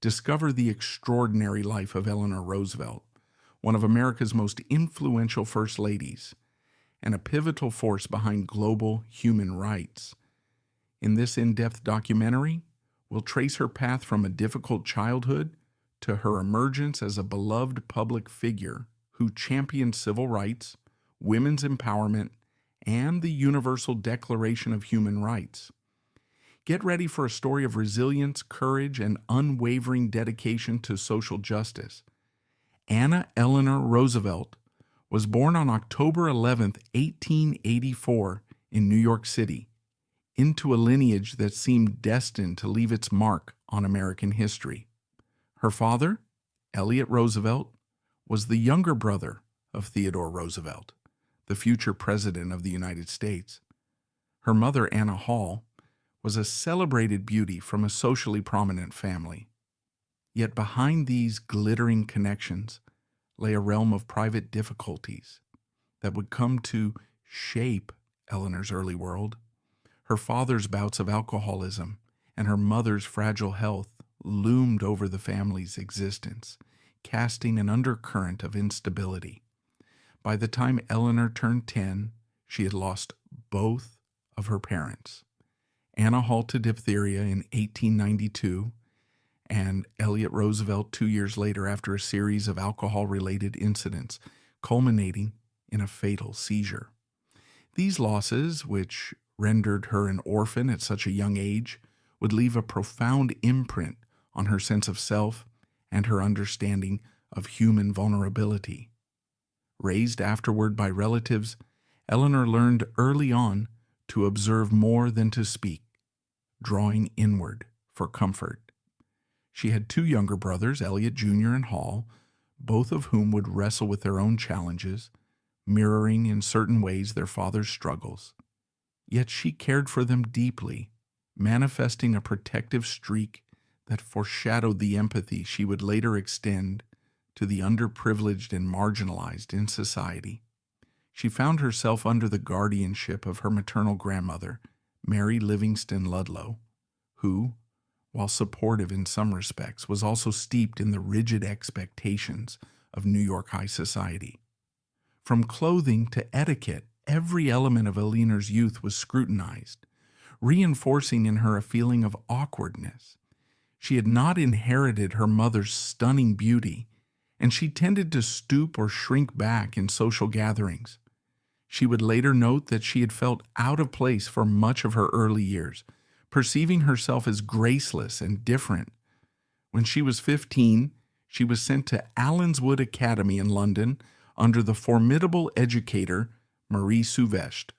discover the extraordinary life of Eleanor Roosevelt, one of America's most influential first ladies, and a pivotal force behind global human rights. In this in-depth documentary, we'll trace her path from a difficult childhood to her emergence as a beloved public figure who championed civil rights, women's empowerment, and the Universal Declaration of Human Rights. Get ready for a story of resilience, courage, and unwavering dedication to social justice. Anna Eleanor Roosevelt was born on October 11, 1884, in New York City, into a lineage that seemed destined to leave its mark on American history. Her father, Elliot Roosevelt, was the younger brother of Theodore Roosevelt, the future President of the United States. Her mother, Anna Hall, was a celebrated beauty from a socially prominent family. Yet behind these glittering connections lay a realm of private difficulties that would come to shape Eleanor's early world. Her father's bouts of alcoholism and her mother's fragile health loomed over the family's existence, casting an undercurrent of instability. By the time Eleanor turned 10, she had lost both of her parents. Anna Hall to diphtheria in 1892, and Elliot Roosevelt 2 years later after a series of alcohol-related incidents, culminating in a fatal seizure. These losses, which rendered her an orphan at such a young age, would leave a profound imprint on her sense of self and her understanding of human vulnerability. Raised afterward by relatives, Eleanor learned early on to observe more than to speak, drawing inward for comfort. She had two younger brothers, Elliot Jr. and Hall, both of whom would wrestle with their own challenges, mirroring in certain ways their father's struggles. Yet she cared for them deeply, manifesting a protective streak that foreshadowed the empathy she would later extend to the underprivileged and marginalized in society. She found herself under the guardianship of her maternal grandmother, Mary Livingston Ludlow, who, while supportive in some respects, was also steeped in the rigid expectations of New York high society. From clothing to etiquette, every element of Eleanor's youth was scrutinized, reinforcing in her a feeling of awkwardness. She had not inherited her mother's stunning beauty, and she tended to stoop or shrink back in social gatherings. She would later note that she had felt out of place for much of her early years, perceiving herself as graceless and different. When she was 15, she was sent to Allenswood Academy in London under the formidable educator Marie Souvestre.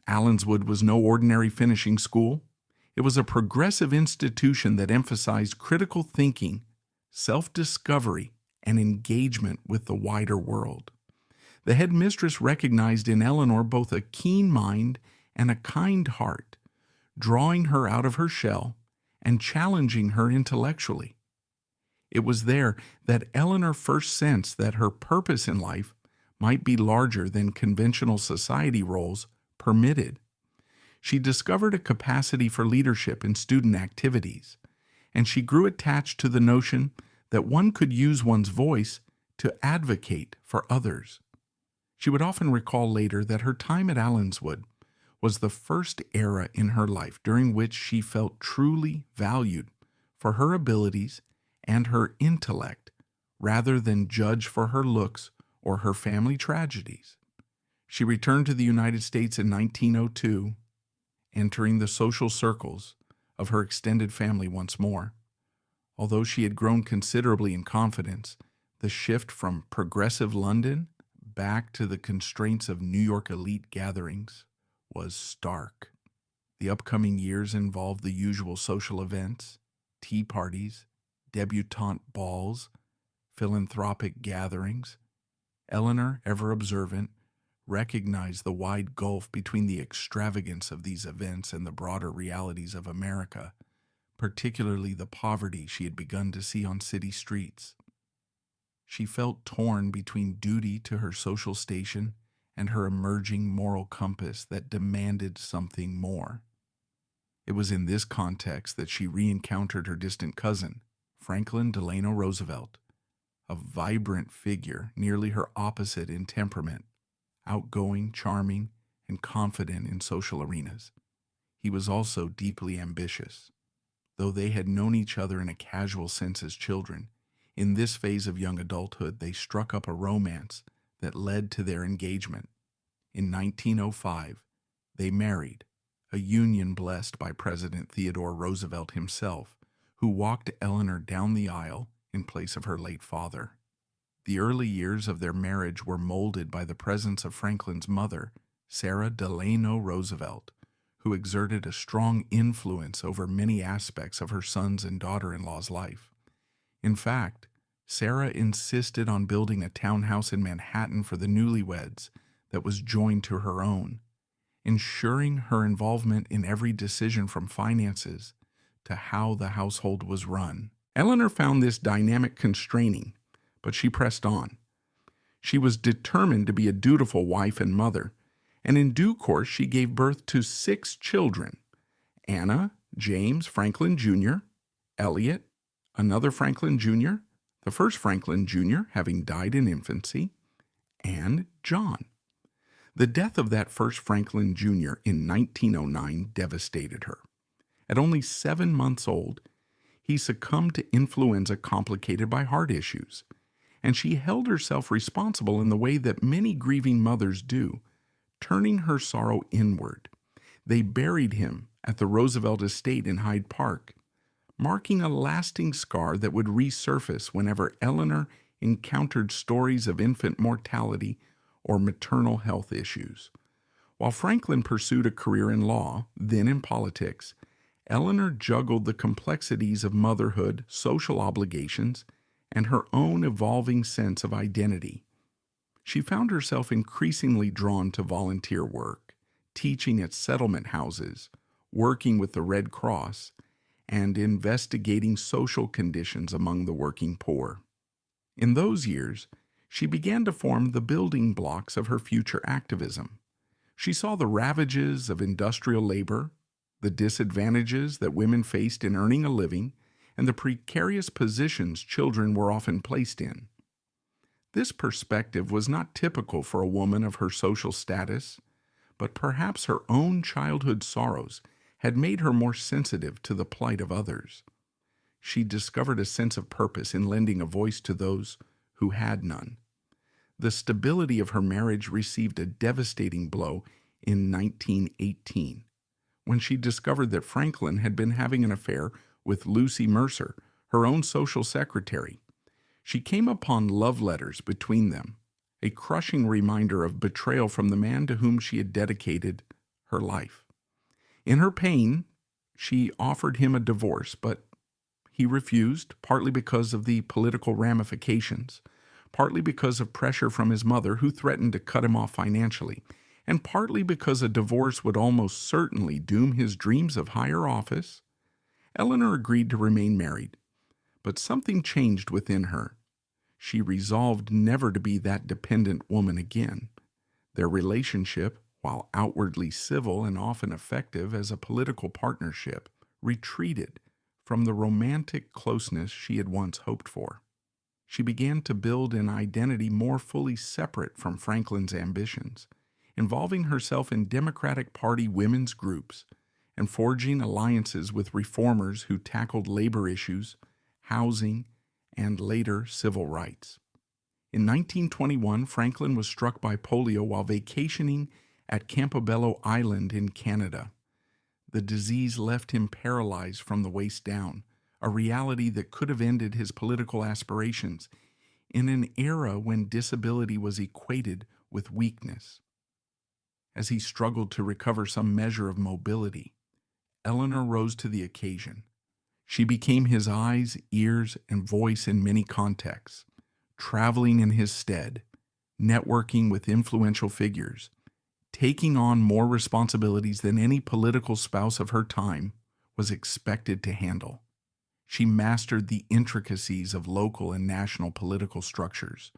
Allenswood was no ordinary finishing school. It was a progressive institution that emphasized critical thinking, self-discovery, and engagement with the wider world. The headmistress recognized in Eleanor both a keen mind and a kind heart, drawing her out of her shell and challenging her intellectually. It was there that Eleanor first sensed that her purpose in life might be larger than conventional society roles permitted. She discovered a capacity for leadership in student activities, and she grew attached to the notion that one could use one's voice to advocate for others. She would often recall later that her time at Allenswood was the first era in her life during which she felt truly valued for her abilities and her intellect rather than judged for her looks or her family tragedies. She returned to the United States in 1902, entering the social circles of her extended family once more. Although she had grown considerably in confidence, the shift from progressive London back to the constraints of New York elite gatherings was stark. The upcoming years involved the usual social events, tea parties, debutante balls, philanthropic gatherings. Eleanor, ever observant, recognized the wide gulf between the extravagance of these events and the broader realities of America, particularly the poverty she had begun to see on city streets. She felt torn between duty to her social station and her emerging moral compass that demanded something more. It was in this context that she re-encountered her distant cousin, Franklin Delano Roosevelt, a vibrant figure nearly her opposite in temperament, outgoing, charming, and confident in social arenas. He was also deeply ambitious. Though they had known each other in a casual sense as children, in this phase of young adulthood they struck up a romance that led to their engagement. In 1905, they married, a union blessed by President Theodore Roosevelt himself, who walked Eleanor down the aisle in place of her late father. The early years of their marriage were molded by the presence of Franklin's mother, Sarah Delano Roosevelt, who exerted a strong influence over many aspects of her son's and daughter-in-law's life. In fact, Sarah insisted on building a townhouse in Manhattan for the newlyweds that was joined to her own, ensuring her involvement in every decision from finances to how the household was run. Eleanor found this dynamic constraining, but she pressed on. She was determined to be a dutiful wife and mother, and in due course she gave birth to 6 children: Anna, James Franklin Jr., Elliot, another Franklin Jr., the first Franklin Jr. having died in infancy, and John. The death of that first Franklin Jr. in 1909 devastated her. At only 7 months old, he succumbed to influenza complicated by heart issues, and she held herself responsible in the way that many grieving mothers do, turning her sorrow inward. They buried him at the Roosevelt estate in Hyde Park, marking a lasting scar that would resurface whenever Eleanor encountered stories of infant mortality or maternal health issues. While Franklin pursued a career in law, then in politics, Eleanor juggled the complexities of motherhood, social obligations, and her own evolving sense of identity. She found herself increasingly drawn to volunteer work, teaching at settlement houses, working with the Red Cross, and investigating social conditions among the working poor. In those years, she began to form the building blocks of her future activism. She saw the ravages of industrial labor, the disadvantages that women faced in earning a living, and the precarious positions children were often placed in. This perspective was not typical for a woman of her social status, but perhaps her own childhood sorrows had made her more sensitive to the plight of others. She discovered a sense of purpose in lending a voice to those who had none. The stability of her marriage received a devastating blow in 1918, when she discovered that Franklin had been having an affair with Lucy Mercer, her own social secretary. She came upon love letters between them, a crushing reminder of betrayal from the man to whom she had dedicated her life. In her pain, she offered him a divorce, but he refused, partly because of the political ramifications, partly because of pressure from his mother, who threatened to cut him off financially, and partly because a divorce would almost certainly doom his dreams of higher office. Eleanor agreed to remain married, but something changed within her. She resolved never to be that dependent woman again. Their relationship, while outwardly civil and often effective as a political partnership, retreated from the romantic closeness she had once hoped for. She began to build an identity more fully separate from Franklin's ambitions, involving herself in Democratic Party women's groups and forging alliances with reformers who tackled labor issues, housing, and later civil rights. In 1921, Franklin was struck by polio while vacationing at Campobello Island in Canada. The disease left him paralyzed from the waist down, a reality that could have ended his political aspirations in an era when disability was equated with weakness. As he struggled to recover some measure of mobility, Eleanor rose to the occasion. She became his eyes, ears, and voice in many contexts, traveling in his stead, networking with influential figures, taking on more responsibilities than any political spouse of her time was expected to handle. She mastered the intricacies of local and national political structures,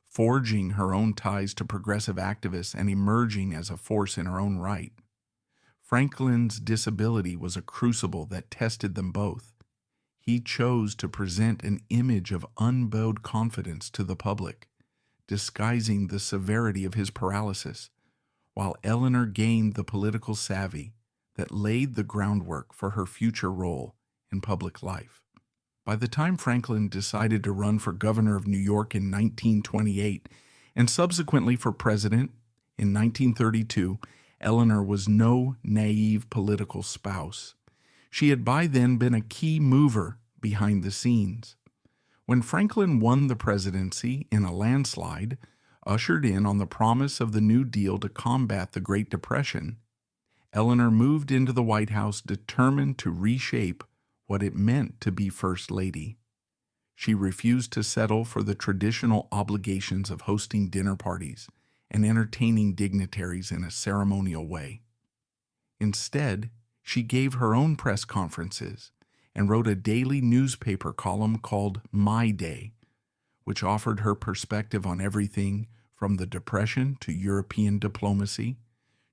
forging her own ties to progressive activists and emerging as a force in her own right. Franklin's disability was a crucible that tested them both. He chose to present an image of unbowed confidence to the public, disguising the severity of his paralysis, while Eleanor gained the political savvy that laid the groundwork for her future role in public life. By the time Franklin decided to run for governor of New York in 1928 and subsequently for president in 1932, Eleanor was no naive political spouse. She had by then been a key mover behind the scenes. When Franklin won the presidency in a landslide, ushered in on the promise of the New Deal to combat the Great Depression, Eleanor moved into the White House determined to reshape what it meant to be First Lady. She refused to settle for the traditional obligations of hosting dinner parties and entertaining dignitaries in a ceremonial way. Instead, she gave her own press conferences and wrote a daily newspaper column called My Day, which offered her perspective on everything from the Depression to European diplomacy.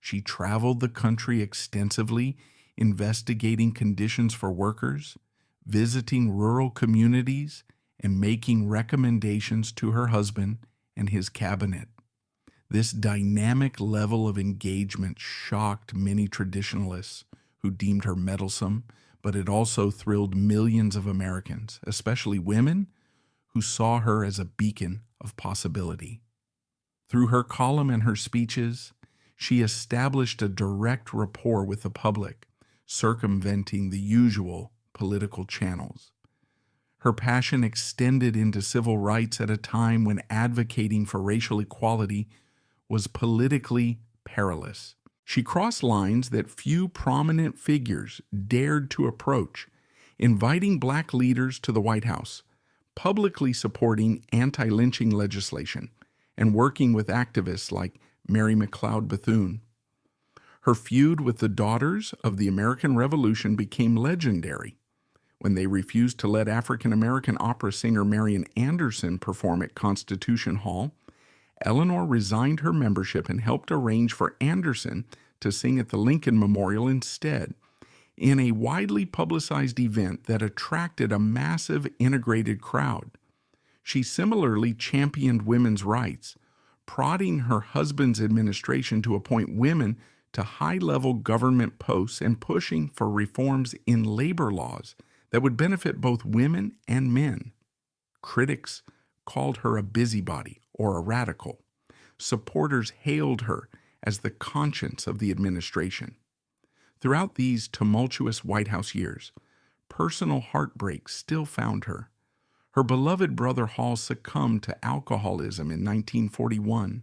She traveled the country extensively, investigating conditions for workers, visiting rural communities, and making recommendations to her husband and his cabinet. This dynamic level of engagement shocked many traditionalists who deemed her meddlesome, but it also thrilled millions of Americans, especially women, who saw her as a beacon of possibility. Through her column and her speeches, she established a direct rapport with the public, circumventing the usual political channels. Her passion extended into civil rights at a time when advocating for racial equality was politically perilous. She crossed lines that few prominent figures dared to approach, inviting black leaders to the White House, publicly supporting anti-lynching legislation, and working with activists like Mary McLeod Bethune. Her feud with the Daughters of the American Revolution became legendary when they refused to let African-American opera singer Marian Anderson perform at Constitution Hall. Eleanor resigned her membership and helped arrange for Anderson to sing at the Lincoln Memorial instead, in a widely publicized event that attracted a massive integrated crowd. She similarly championed women's rights, prodding her husband's administration to appoint women to high-level government posts and pushing for reforms in labor laws that would benefit both women and men. Critics called her a busybody or a radical. Supporters hailed her as the conscience of the administration. Throughout these tumultuous White House years, personal heartbreak still found her. Her beloved brother Hall succumbed to alcoholism in 1941,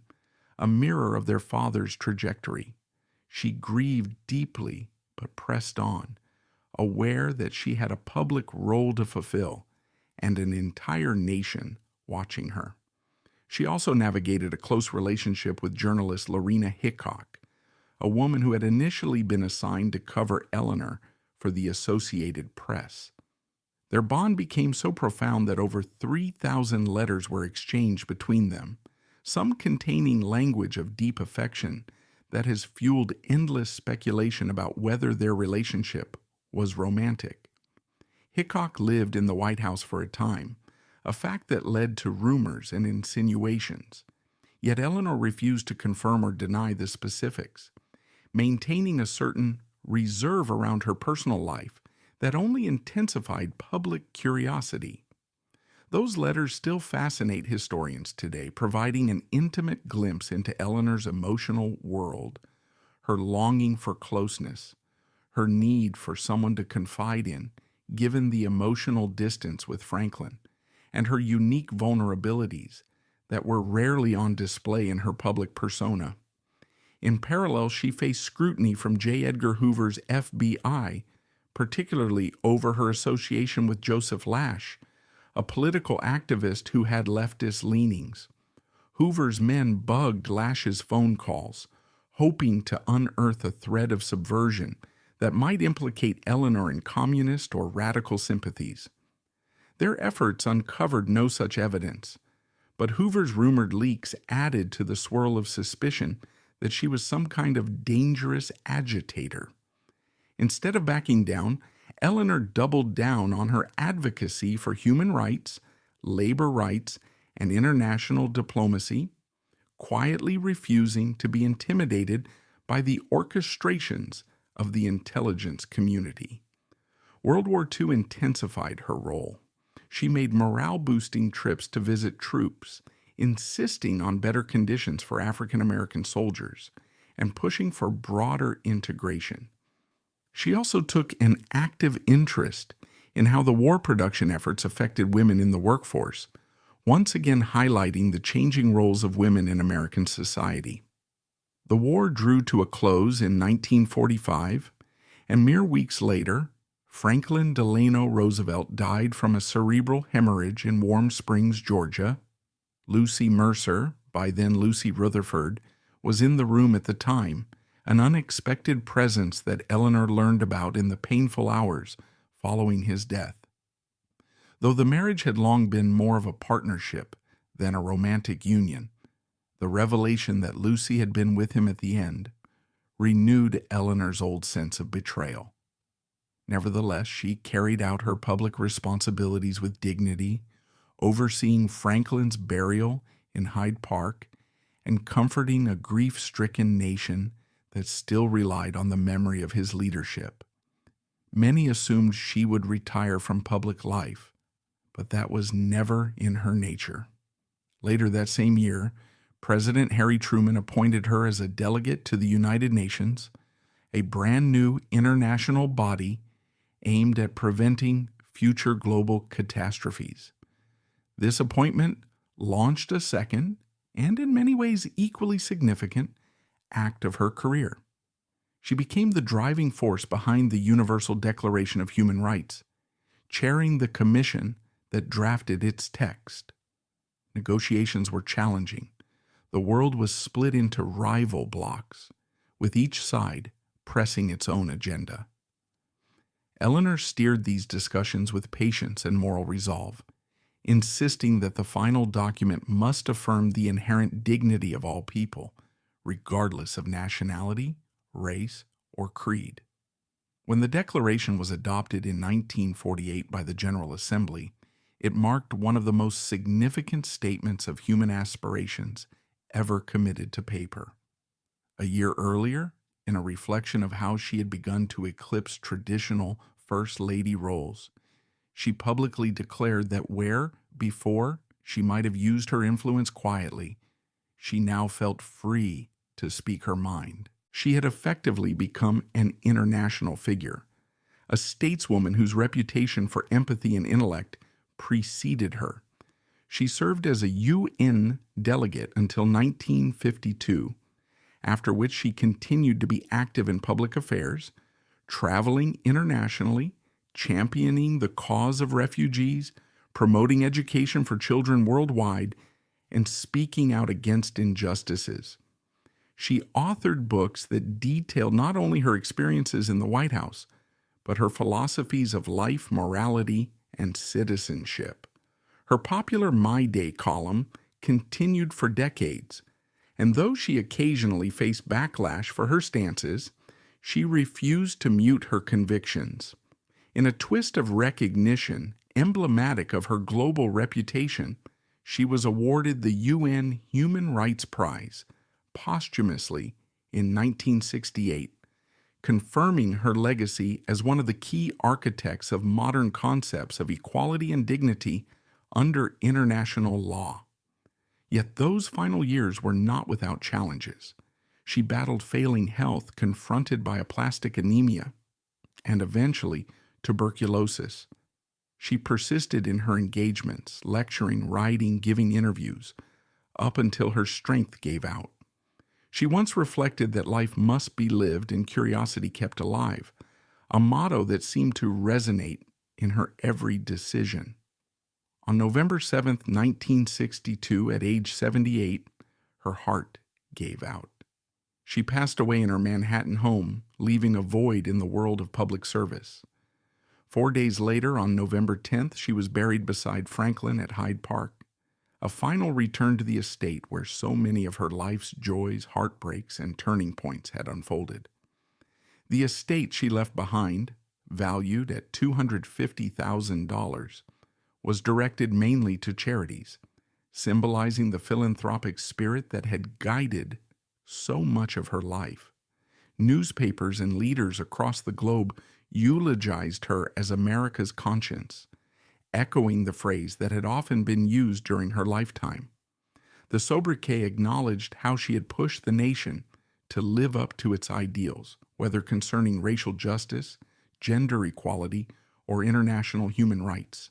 a mirror of their father's trajectory. She grieved deeply but pressed on, aware that she had a public role to fulfill and an entire nation watching her. She also navigated a close relationship with journalist Lorena Hickok, a woman who had initially been assigned to cover Eleanor for the Associated Press. Their bond became so profound that over 3,000 letters were exchanged between them, some containing language of deep affection that has fueled endless speculation about whether their relationship was romantic. Hickok lived in the White House for a time, a fact that led to rumors and insinuations. Yet Eleanor refused to confirm or deny the specifics, maintaining a certain reserve around her personal life that only intensified public curiosity. Those letters still fascinate historians today, providing an intimate glimpse into Eleanor's emotional world, her longing for closeness, her need for someone to confide in, given the emotional distance with Franklin, and her unique vulnerabilities that were rarely on display in her public persona. In parallel, she faced scrutiny from J. Edgar Hoover's FBI, particularly over her association with Joseph Lash, a political activist who had leftist leanings. Hoover's men bugged Lash's phone calls, hoping to unearth a thread of subversion that might implicate Eleanor in communist or radical sympathies. Their efforts uncovered no such evidence, but Hoover's rumored leaks added to the swirl of suspicion that she was some kind of dangerous agitator. Instead of backing down, Eleanor doubled down on her advocacy for human rights, labor rights, and international diplomacy, quietly refusing to be intimidated by the orchestrations of the intelligence community. World War II intensified her role. She made morale-boosting trips to visit troops, insisting on better conditions for African American soldiers, and pushing for broader integration. She also took an active interest in how the war production efforts affected women in the workforce, once again highlighting the changing roles of women in American society. The war drew to a close in 1945, and mere weeks later, Franklin Delano Roosevelt died from a cerebral hemorrhage in Warm Springs, Georgia. Lucy Mercer, by then Lucy Rutherford, was in the room at the time, an unexpected presence that Eleanor learned about in the painful hours following his death. Though the marriage had long been more of a partnership than a romantic union, the revelation that Lucy had been with him at the end renewed Eleanor's old sense of betrayal. Nevertheless, she carried out her public responsibilities with dignity, overseeing Franklin's burial in Hyde Park and comforting a grief-stricken nation that still relied on the memory of his leadership. Many assumed she would retire from public life, but that was never in her nature. Later that same year, President Harry Truman appointed her as a delegate to the United Nations, a brand new international body aimed at preventing future global catastrophes. This appointment launched a second, and in many ways equally significant, act of her career. She became the driving force behind the Universal Declaration of Human Rights, chairing the commission that drafted its text. Negotiations were challenging. The world was split into rival blocs, with each side pressing its own agenda. Eleanor steered these discussions with patience and moral resolve, insisting that the final document must affirm the inherent dignity of all people, regardless of nationality, race, or creed. When the Declaration was adopted in 1948 by the General Assembly, it marked one of the most significant statements of human aspirations ever committed to paper. A year earlier, in a reflection of how she had begun to eclipse traditional First Lady roles, she publicly declared that where, before, she might have used her influence quietly, she now felt free to speak her mind. She had effectively become an international figure, a stateswoman whose reputation for empathy and intellect preceded her. She served as a UN delegate until 1952, after which she continued to be active in public affairs, traveling internationally, championing the cause of refugees, promoting education for children worldwide, and speaking out against injustices. She authored books that detailed not only her experiences in the White House, but her philosophies of life, morality, and citizenship. Her popular My Day column continued for decades, and though she occasionally faced backlash for her stances, she refused to mute her convictions. In a twist of recognition emblematic of her global reputation, she was awarded the UN Human Rights Prize posthumously in 1968, confirming her legacy as one of the key architects of modern concepts of equality and dignity under international law. Yet those final years were not without challenges. She battled failing health, confronted by aplastic anemia, and eventually tuberculosis. She persisted in her engagements, lecturing, writing, giving interviews, up until her strength gave out. She once reflected that life must be lived and curiosity kept alive, a motto that seemed to resonate in her every decision. On November 7, 1962, at age 78, her heart gave out. She passed away in her Manhattan home, leaving a void in the world of public service. 4 days later, on November 10th, she was buried beside Franklin at Hyde Park, a final return to the estate where so many of her life's joys, heartbreaks, and turning points had unfolded. The estate she left behind, valued at $250,000, was directed mainly to charities, symbolizing the philanthropic spirit that had guided so much of her life. Newspapers and leaders across the globe eulogized her as America's conscience, echoing the phrase that had often been used during her lifetime. The sobriquet acknowledged how she had pushed the nation to live up to its ideals, whether concerning racial justice, gender equality, or international human rights.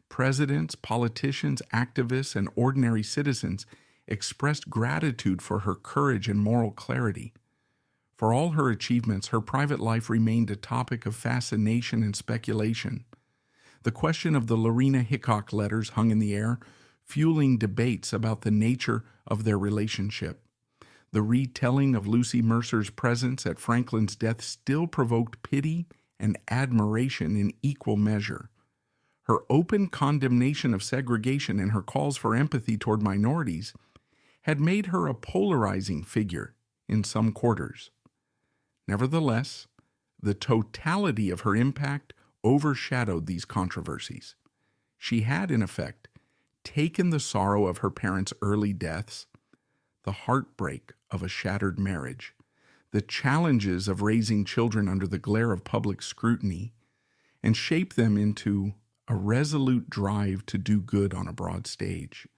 Presidents, politicians, activists, and ordinary citizens expressed gratitude for her courage and moral clarity. For all her achievements, her private life remained a topic of fascination and speculation. The question of the Lorena Hickok letters hung in the air, fueling debates about the nature of their relationship. The retelling of Lucy Mercer's presence at Franklin's death still provoked pity and admiration in equal measure. Her open condemnation of segregation and her calls for empathy toward minorities had made her a polarizing figure in some quarters. Nevertheless, the totality of her impact overshadowed these controversies. She had, in effect, taken the sorrow of her parents' early deaths, the heartbreak of a shattered marriage, the challenges of raising children under the glare of public scrutiny, and shaped them into a resolute drive to do good on a broad stage.